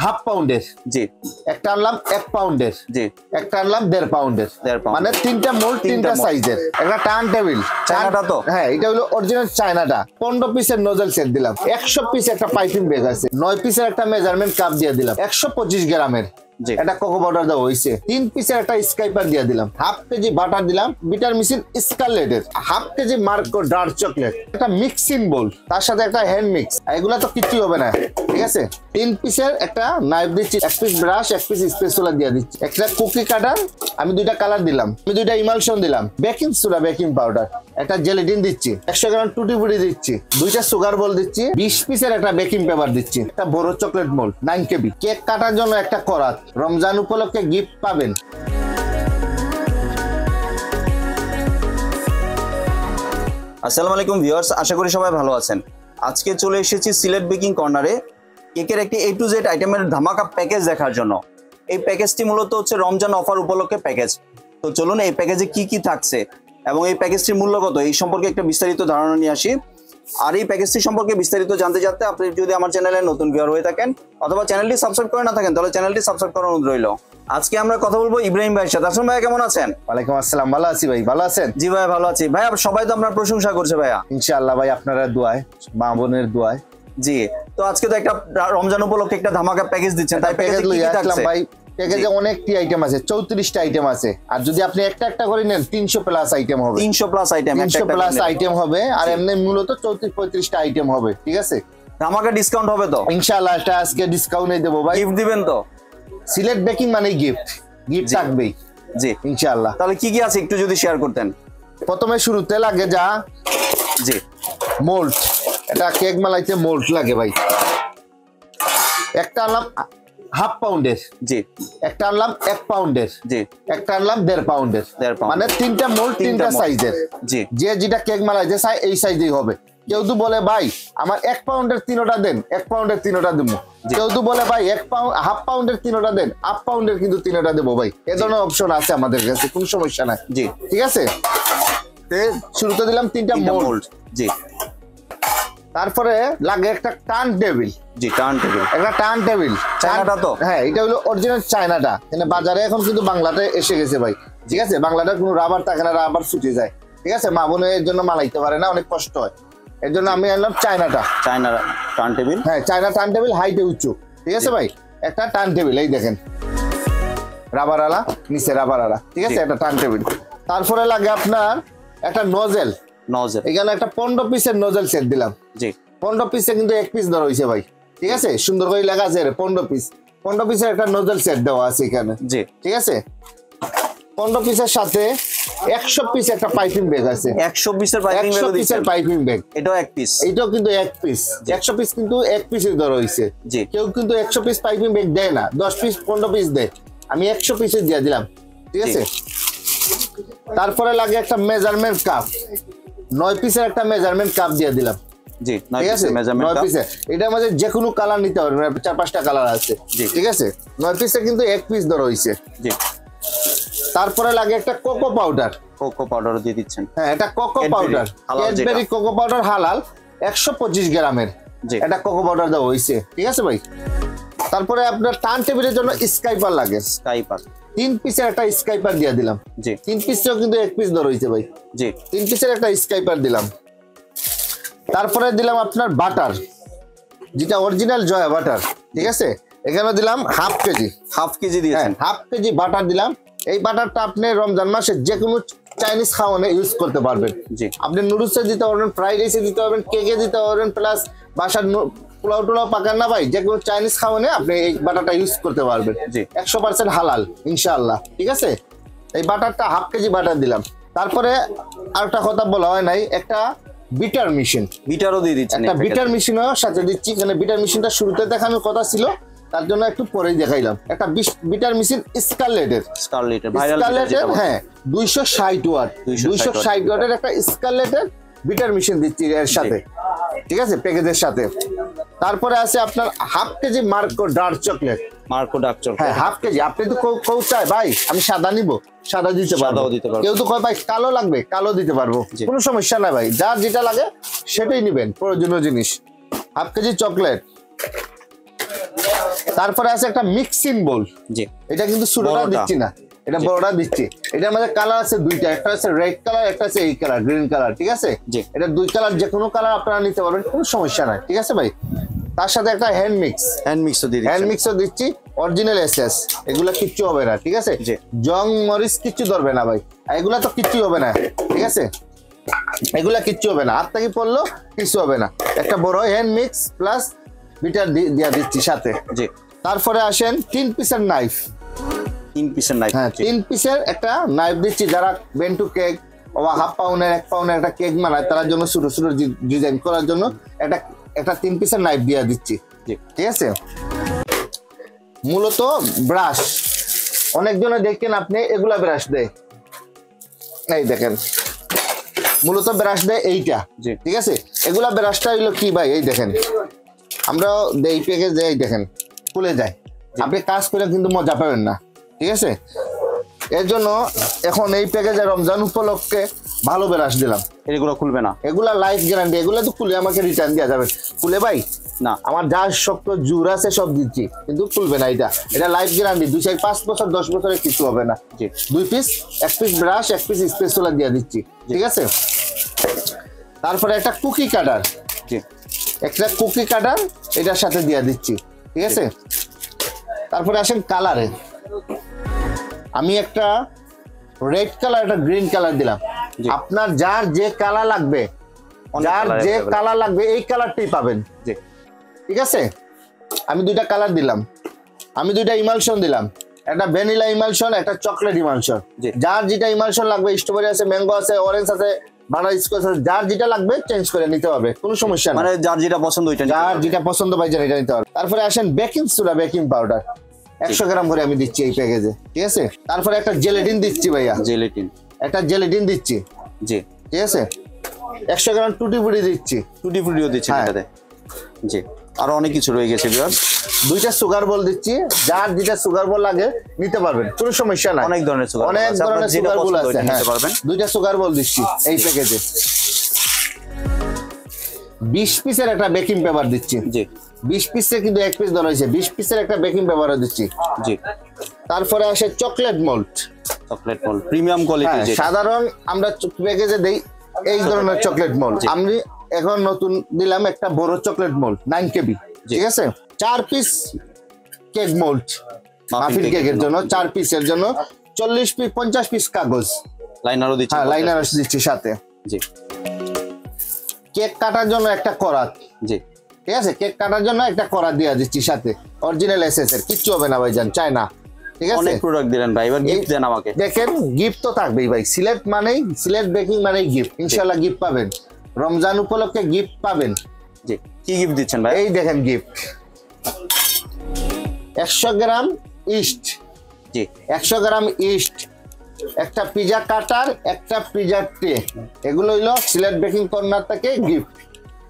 Half পাউন্ডের, জি একটা আনলাম 1 পাউন্ডের, জি একটা আনলাম 1.5 পাউন্ডের, 1.5 পাউন্ড, মানে তিনটা মোল্ড তিনটা সাইজের। একটা টার্ন টেবিল চায়নাটা তো, হ্যাঁ এটা হলো অরিজিনাল চায়নাটা। 15 পিসের নজল সেট দিলাম, 100 পিস একটা পাইপিং ব্যাগ আছে, 9 পিসের একটা মেজারমেন্ট কাপ দিয়ে দিলাম, 125 গ্রামের একটা কোকো পাউডার দেওয়া হয়েছে, 3 পিসের একটা স্কাইপার দিয়ে দিলাম, হাফ কেজি বাটার দিলাম, বিটার মেশিন স্কারলেটের, half KG Marco dark chocolate, একটা মিক্সিং বোল, তার সাথে একটা হ্যান্ড মিক্স, এগুলা তো কিছুই হবে না, ঠিক আছে। 3 পিসের একটা নাইফ দিচ্ছি, 1 পিস ব্রাশ, 1 পিস স্পেচুলা দিয়ে দিচ্ছি, একটা কুকি কাটার, আমি 2টা কালার দিলাম, আমি 2টা ইমালশন দিলাম, বেকিং সোডা, বেকিং পাউডার, একটা জেলিটিন দিচ্ছি, 100 গ্রাম টুটি ফুটি দিচ্ছি, 2টা সুগার বল দিচ্ছি, 20 পিসের একটা বেকিং পেপার দিচ্ছি, একটা বড় চকলেট মোল্ড 9 কেবি, কেক কাটার জন্য একটা করাত, রমজান উপলক্ষে গিফট পাবেন। আসসালামু আলাইকুম ভিউয়ার্স, আশা করি সবাই ভালো আছেন। আজকে চলে এসেছি সিলেট বেকিং কর্নারে কেকের একটি A to Z আইটেমের ধামাকা প্যাকেজ দেখার জন্য। এই প্যাকেজটি মূলত হচ্ছে রমজান অফার উপলক্ষে প্যাকেজ। তো চলুন এই প্যাকেজে কি কি থাকছে এবং এই প্যাকেজটির মূল্য কত এই সম্পর্কে একটা বিস্তারিত ধারণা নিয়ে আসি। আর এই প্যাকেজটি সম্পর্কে বিস্তারিত জানতে আপনি যদি আমার চ্যানেলে নতুন ভিউয়ার হয়ে থাকেন অথবা চ্যানেলটি সাবস্ক্রাইব করে না থাকেন তাহলে চ্যানেলটি সাবস্ক্রাইব করার অনুরোধ রইল। আজকে আমরা কথা বলবো ইব্রাহিম ভাইয়ের সাথে। আসুন ভাইয়া, কেমন আছেন? ওয়ালাইকুম আসসালাম, ভালো আছি ভাই, ভালো আছেন? জি ভাই ভালো আছি। ভাই সবাই তো আপনার প্রশংসা করছে ভাইয়া। ইনশাআল্লাহ ভাই, আপনারা দোয়ায়, মা বোনের দোয়ায়। জি, তো আজকে তো একটা রমজান উপলক্ষে একটা ধামাকা প্যাকেজ দিচ্ছেন, তাই প্যাকেজে কি কি থাকছে? ভাই প্যাকেজে অনেকটি আইটেম আছে, 34টা আইটেম আছে, আর যদি আপনি একটা একটা করে নেন 300 প্লাস আইটেম হবে, 300 প্লাস আইটেম, 300 প্লাস আইটেম হবে, আর এমনি মূলত 34-35টা আইটেম হবে, ঠিক আছে। ধামাকা ডিসকাউন্ট হবে তো ইনশাআল্লাহ, এটা আজকে ডিসকাউন্টে দেব ভাই। গিফট দিবেন তো? সিলেট বেকিং মানে গিফট থাকবেই জি ইনশাআল্লাহ। তাহলে কি কি আছে একটু যদি শেয়ার করতেন। প্রথমে শুরুতে লাগে যা জি মোল্ড, এটা কেক মালাইতে মোল্ড লাগে ভাই। একটা আনলাম হাফ পাউন্ডের, জি একটা আনলাম 1 পাউন্ডের, জি একটা আনলাম 1.5 পাউন্ডের, মানে তিনটা মোল্ড তিনটা সাইজের। জি, যে যেটা কেক মালাইতে চাই এই সাইজেই হবে। কেউ তো বলে ভাই আমার 1 পাউন্ডের 3টা দেন, 1 পাউন্ডের 3টা দেবো। কেউ তো বলে ভাই হাফ পাউন্ডের 3টা দেন, হাফ পাউন্ডের কিন্তু 3টা দেবো ভাই। এ ধরনের অপশন আছে আমাদের কাছে, কোনো সমস্যা নাই। জি ঠিক আছে, শুরুতে দিলাম 3টা মোল্ড। জি, তারপরে লাগে একটা টার্ন টেবিল। জি টার্ন টেবিল, একটা টার্ন টেবিল চায়নাটা তো, হ্যাঁ এটা হলো অরিজিনাল চায়নাটা, কিন্তু বাজারে এখন কিন্তু বাংলাতে এসে গেছে ভাই। ঠিক আছে, বাংলাটা কোনো রাবার থাকে না, রাবার ছুটে যায়। ঠিক আছে, মা বোনের এর জন্য মালাইতে পারে না, অনেক কষ্ট হয়, এর জন্য আমি আনলাম চায়নাটা, চায়না টার্ন টেবিল। হ্যাঁ চায়না টার্ন টেবিল, হাইটে উঁচু। ঠিক আছে ভাই, একটা টার্ন টেবিল এই দেখেন, রাবার আলা, নিচে রাবার আলা। ঠিক আছে, একটা টার্ন টেবিল। তারপরে লাগে আপনার একটা নজেল। এখানে একটা 15 পিসের নজেল সেট দিলাম। জি, 15 পিসে কিন্তু 1 পিস ধরা হয়েছে ভাই। ঠিক আছে, সুন্দর করে লেখা আছে 15 পিস, 15 পিসের একটা নজেল সেট দেওয়া আছে এখানে। জি, ঠিক আছে, 15 পিসের সাথে 100 পিস একটা পাইপিং ব্যাগ আছে, 100 পিসের পাইপিং ব্যাগ, 100 পিসের পাইপিং ব্যাগ, এটাও 1 পিস, এটাও কিন্তু 1 পিস। 100 পিস কিন্তু 1 পিসের ধরা হয়েছে। জি, কেউ কিন্তু 100 পিস পাইপিং ব্যাগ দেয় না, 10 পিস 15 পিস দেয়, আমি 100 পিসের দিয়ে দিলাম। ঠিক আছে, তারপরে লাগে একটা মেজারমেন্ট কাপ, 9 পিসের একটা মেজারমেন্ট কাপ দিয়ে দিলাম। জি, 9 পিসের মেজারমেন্ট কাপ, 9 পিসের, এটার মধ্যে যে কোনো কালার নিতে পারবেন, 4-5টা কালার আছে। ঠিক আছে, 9 পিসে কিন্তু 1 পিস ধরা হইছে। জি, তারপরে লাগে একটা কোকো পাউডার, কোকো পাউডার দিয়ে দিচ্ছেন। হ্যাঁ, এটা cocoa powder, Cadbury cocoa powder হালাল, 125 গ্রামের এটা কোকো পাউডার দেওয়া হইছে। ঠিক আছে ভাই, তারপরে আপনার টার্ন টেবিলের জন্য স্কাইপার লাগে, স্কাইপার 3 পিসের একটা স্কাইপার দিয়ে দিলাম। জি, 3 পিসেও কিন্তু 1 পিস ধরা হইছে ভাই। জি, 3 পিসের একটা স্কাইপার দিলাম। তারপরে দিলাম আপনার বাটার, যেটা অরিজিনাল জয়া বাটার। ঠিক আছে, এখানে দিলাম হাফ কেজি দিয়েছেন, হাফ কেজি বাটার দিলাম। এই বাটারটা আপনি রমজান মাসে যে কোনো চাইনিজ খাওয়ানে ইউজ করতে পারবেন। জি, আপনি নুডলসে দিতে পারবেন, ফ্রাইড রাইসে দিতে পারবেন, কেকে দিতে পারবেন, প্লাস বাসার পোলাও টোলাও পাকান না ভাই, যে কোনো চাইনিজ খাওয়ানে আপনি এই বাটারটা ইউজ করতে পারবেন। জি, 100% হালাল ইনশাআল্লাহ। ঠিক আছে, এই বাটারটা হাফ কেজি বাটার দিলাম। তারপরে আরেকটা কথা বলা হয় নাই, একটা বিটার মেশিন, বিটারও দিয়ে দিচ্ছি, একটা বিটার মেশিনও সাথে দিচ্ছি। এখানে বিটার মেশিনটা শুরুতে দেখানোর কথা ছিল, তার জন্য একটু পরেই দেখাইলাম। একটা বিটার মেশিন স্কারলেটের, হ্যাঁ 260 ওয়াট, 260 ওয়াটের একটা স্কারলেটের বিটার মেশিন দিচ্ছি এর সাথে। ঠিক আছে, প্যাকেজের সাথে। তারপরে আছে আপনার half KG Marco dark chocolate, হ্যাঁ হাফ কেজি। আপনি তো কেউ চায় ভাই আমি সাদা নিবো, সাদা দিতে পারবো। কেউ তো কয় ভাই কালো লাগবে, কালো দিতে পারবো, কোনো সমস্যা নাই ভাই, যার যেটা লাগে সেটাই নিবেন, প্রয়োজনীয় জিনিস। হাফ কেজি চকলেট, তারপরে আছে একটা মিক্সিং বোল। জি, এটা কিন্তু ছোটটা দিচ্ছি না, এটা বড়টা দিচ্ছি। এটার মধ্যে কালার আছে দুইটা, একটা আছে রেড কালার, একটা আছে এই কালার গ্রিন কালার, ঠিক আছে? এটা দুই কালার, যে কোনো কালার আপনারা নিতে পারবেন, কোনো সমস্যা নাই, ঠিক আছে ভাই? তার সাথে একটা হ্যান্ড মিক্সও দিচ্ছি, অরিজিনাল এসএস, এগুলা কিচ্ছু হবে না, ঠিক আছে? জং মরিচ কিচ্ছু ধরবে না ভাই, এগুলা তো কিচ্ছু হবে না, ঠিক আছে? এগুলা কিচ্ছু হবে না, হাত থেকে পড়লো কিছু হবে না। একটা বড় হ্যান্ড মিক্স প্লাস বিটার দিয়া দিচ্ছি সাথে। তারপরে আসেন 3 পিসের নাইফ। 3 পিসের নাইফ, হ্যাঁ 3 পিসের একটা নাইফ দিচ্ছি, যারা বেন্টু কেক বা হাফ পাউন্ডের 1 পাউন্ডের একটা কেক বানায় তার জন্য ছোট ছোট ডিজাইন করার জন্য একটা 3 পিসের নাইফ দিয়ে দিচ্ছি, ঠিক আছে? মূলত ব্রাশ, অনেকজনে দেখেন আপনি এগুলা ব্রাশ দেয়, এই দেখেন মূলত ব্রাশ দেয় এইটা, ঠিক আছে? এগুলা ব্রাশটা হইলো কি ভাই, এই দেখেন আমরা দেই প্যাকেজ দেই, দেখেন খুলে যায়, আপনি কাজ করে কিন্তু মজা পাবেন না, ঠিক আছে? এর জন্য এখন এই প্যাকেজে রমজান উপলক্ষে ভালো ব্রাশ দিলাম, এগুলো খুলবে না, এগুলা লাইফ গ্যারান্টি, এগুলো তো খুলে আমাকে রিটার্ন দেওয়া যাবে, খুলে ভাই না, আমার যা শক্ত জোর আছে সব দিচ্ছি, কিন্তু খুলবে না। এটা লাইফ গ্যারান্টি, 2 4 5 বছর 10 বছরে কিছু হবে না। 2 piece, 1 piece brush, 1 piece special দিয়ে দিচ্ছি, ঠিক আছে? তারপরে একটা কুকি কাটার, এটার সাথে দিয়ে দিচ্ছি, ঠিক আছে? তারপরে আসেন কালারে, আমি একটা রেড কালার, একটা গ্রিন কালার দিলাম। আপনার যার যে কালার লাগবে, এই কালারটাই পাবেন, ঠিক আছে? আমি 2টা কালার দিলাম, আমি 2টা ইমালশন দিলাম, একটা ভ্যানিলা ইমালশন, একটা চকলেট ইমালশন। যার যেটা ইমালশন লাগবে, স্ট্রবেরি আছে, ম্যাঙ্গো আছে, অরেঞ্জ আছে, বাটারস্কচ আছে, যার যেটা লাগবে চেঞ্জ করে নিতে হবে, কোনো সমস্যা না, মানে যার যেটা পছন্দ ওইটা, যার যেটা পছন্দ ভাই এটা নিতে হবে। তারপরে আসেন বেকিং সোডা, বেকিং পাউডার 100 গ্রাম করে আমি দিচ্ছি এই প্যাকেজে, ঠিক আছে? তারপরে একটা জেলেটিন দিচ্ছি ভাইয়া, একটা জেলেটিন দিচ্ছি, জি, ঠিক আছে? 100 গ্রাম টুটি ফুটি দিচ্ছি, টুটিও দিচ্ছি এটাতে, জি। আরো অনেক কিছু রয়ে গেছে ভিউয়ার্স। 2টা সুগার বল দিচ্ছি, যার যেটা সুগার বল লাগে নিতে পারবেন, কোনো সমস্যা নাই, অনেক ধরনের সুগার বল আছে, নিতে পারবেন। 2টা সুগার বল দিচ্ছি এই প্যাকেজে। 20 পিসের একটা বেকিং পেপার দিচ্ছি, জি। 20 পিসে কিন্তু 1 পিস ধরা হয়েছে, 20 পিসের একটা বেকিং পেপারও দিচ্ছি, জি। তারপরে আসে চকলেট মোল্ড, প্রিমিয়াম কোয়ালিটি, সাধারণ আমরা প্যাকেজে দেই এই ধরনের চকলেট মোল্ড, আমি এখন নতুন দিলাম একটা বড় চকলেট মোল্ড 9 কেবি, ঠিক আছে? 4 পিস কেক মোল্ড, মাফিন কেকের জন্য 4 পিসের জন্য 40 পিস 50 পিস কাগজ, লাইনারও দিচ্ছি, হ্যাঁ লাইনার দিচ্ছি সাথে, জি। কেক কাটার জন্য একটা করাত, জি, ঠিক আছে? কেক কাটার জন্য একটা করাত দিয়ে দিচ্ছি সাথে, অরিজিনাল এসএস এর, কিচ্ছু হবে না ভাইজান, চাই না, ঠিক আছে? অনেক প্রোডাক্ট দিলেন ভাই, এবার গিফট দেন আমাকে। দেখেন গিফট তো থাকবেই ভাই, সিলেট বেকিং মানেই গিফট, ইনশাআল্লাহ গিফট পাবেন, রমজান উপলক্ষে গিফট পাবেন, জি। কি গিফট দিচ্ছেন ভাই? এই দেখেন গিফট, 100 গ্রাম ইস্ট, জি, 100 গ্রাম ইস্ট, একটা পিজা কাটার, একটা পিজা ট্রে, এগুলো হইলো সিলেট বেকিং কর্নার থেকে গিফট,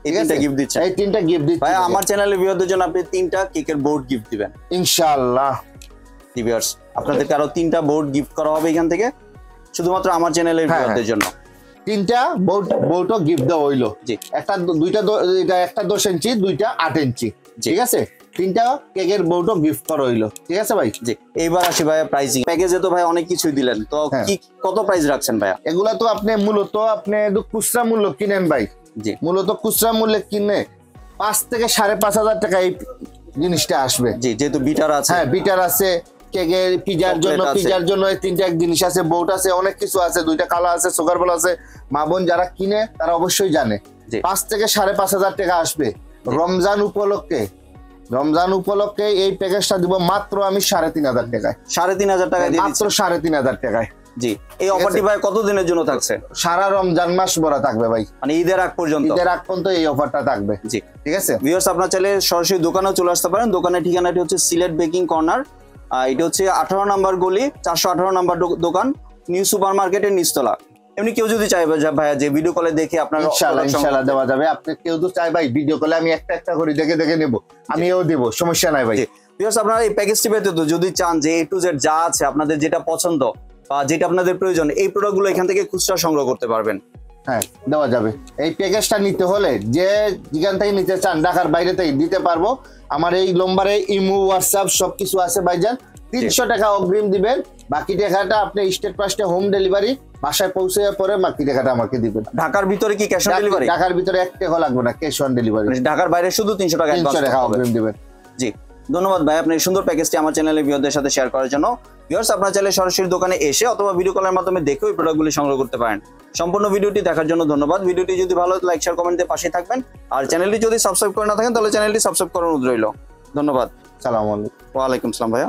এই তিনটা গিফট দিচ্ছেন, এই 3টা গিফট দিচ্ছি ভাই। আমার চ্যানেলের ভিউয়ারদের জন্য আপনি 3টা কেকের বোর্ড গিফট দিবেন ইনশাআল্লাহ। ভিউয়ার্স, আপনাদেরকে আরো 3টা বোর্ড গিফট করা হবে এখান থেকে, শুধুমাত্র আমার চ্যানেলের ভিউয়ারদের জন্য। 3টা বোর্ডও গিফট দেওয়া হইলো, জি। একটা 10 ইঞ্চি, 2টা 8 ইঞ্চি, ঠিক আছে? 3টা কেকের বোর্ডও গিফট করা হইলো, ঠিক আছে ভাই? জি। এইবার আসি ভাই প্রাইসিং, প্যাকেজে তো ভাই অনেক কিছুই দিলেন, তো কি কত প্রাইস রাখছেন ভাই? এগুলা তো আপনি মূলত খুচরা মূল্য কিনেন ভাই, জি। মূলত খুচরা মূল্যে কিনে 5 থেকে 5,500 টাকা এই জিনিসটা আসবে, জি। যেহেতু বিটার আছে, হ্যাঁ বিটার আছে, কেকের পিজার জন্য 3টা জিনিস আছে, বোর্ড আছে, অনেক কিছু আছে, 2টা কালার আছে, সুগার বল আছে। মা বোন যারা কিনে তারা অবশ্যই জানে 5 থেকে 5,500 টাকা আসবে রমজান উপলক্ষে। এই প্যাকেজটা দিব মাত্র আমি 3,500 টাকায়, 3,500 টাকায়, মাত্র 3,500 টাকায়, জি। এই অফারটি ভাই কতদিনের জন্য থাকছে? সারা রমজান মাস ভরা থাকবে ভাই, মানে ঈদের আগ পর্যন্ত, এই অফারটা থাকবে, জি, ঠিক আছে? ভিউয়ার্স, আপনারা চাইলে সরাসরি দোকানেও চলে আসতে পারেন। দোকানের ঠিকানাটি হচ্ছে সিলেট বেকিং কর্নার, এটা হচ্ছে 18 নম্বর গলি, 418 নম্বর দোকান, নিউ সুপার মার্কেটের নিচতলা। এমনি কেউ যদি চাইবে ভাইয়া যে ভিডিও কলে দেখে আপনার, ইনশাআল্লাহ দেওয়া যাবে। আপনি কেউ তো চাই ভাই ভিডিও কলে আমি একটা করে দেখে নেব, আমিও দেব, সমস্যা নাই ভাই। ভিউয়ার্স, আপনারা এই প্যাকেজটি পেতে তো যদি চান যে A to Z যা আছে আপনাদের যেটা পছন্দ বা যেটা আপনাদের প্রয়োজন, এই প্রোডাক্টগুলো এখান থেকে খুচরা সংগ্রহ করতে পারবেন। হ্যাঁ দেওয়া যাবে। এই প্যাকেজটা নিতে হলে যে যেখান থেকে নিতে চান ঢাকার বাইরে থেকে দিতে পারবো। আমার এই নম্বরে ইমো হোয়াটসঅ্যাপ সবকিছু আছে ভাইজান। 300 টাকা অগ্রিম দিবেন, বাকি টাকাটা আপনি স্টেট ফার্স্টে হোম ডেলিভারি বাসায় পৌঁছে পরে বাকি টাকাটা আমাকে দিবেন। ঢাকার ভিতরে কি ক্যাশ অন ডেলিভারি? ঢাকার ভিতরে 1 টাকা লাগবে না, ক্যাশ অন ডেলিভারি। ঢাকার বাইরে শুধু 300 টাকা 300 টাকা অগ্রিম দিবেন। জি ধন্যবাদ ভাই, আপনি এই সুন্দর প্যাকেজটি আমার চ্যানেলে ভিউয়ারদের সাথে শেয়ার করার জন্য। ভিউয়ার্স আপনারা চাইলে সরাসরি দোকানে এসে অথবা ভিডিও কলের মাধ্যমে দেখেও এই প্রোডাক্টগুলি সংগ্রহ করতে পারেন। সম্পূর্ণ ভিডিওটি দেখার জন্য ধন্যবাদ। ভিডিওটি যদি ভালো লাগে লাইক শেয়ার কমেন্ট দিয়ে পাশে থাকবেন, আর চ্যানেলটি যদি সাবস্ক্রাইব করে না থাকেন তাহলে চ্যানেলটি সাবস্ক্রাইব করার অনুরোধ রইল। ধন্যবাদ। সালাম আলাইকুম। ওয়ালাইকুম আসসালাম ভাইয়া।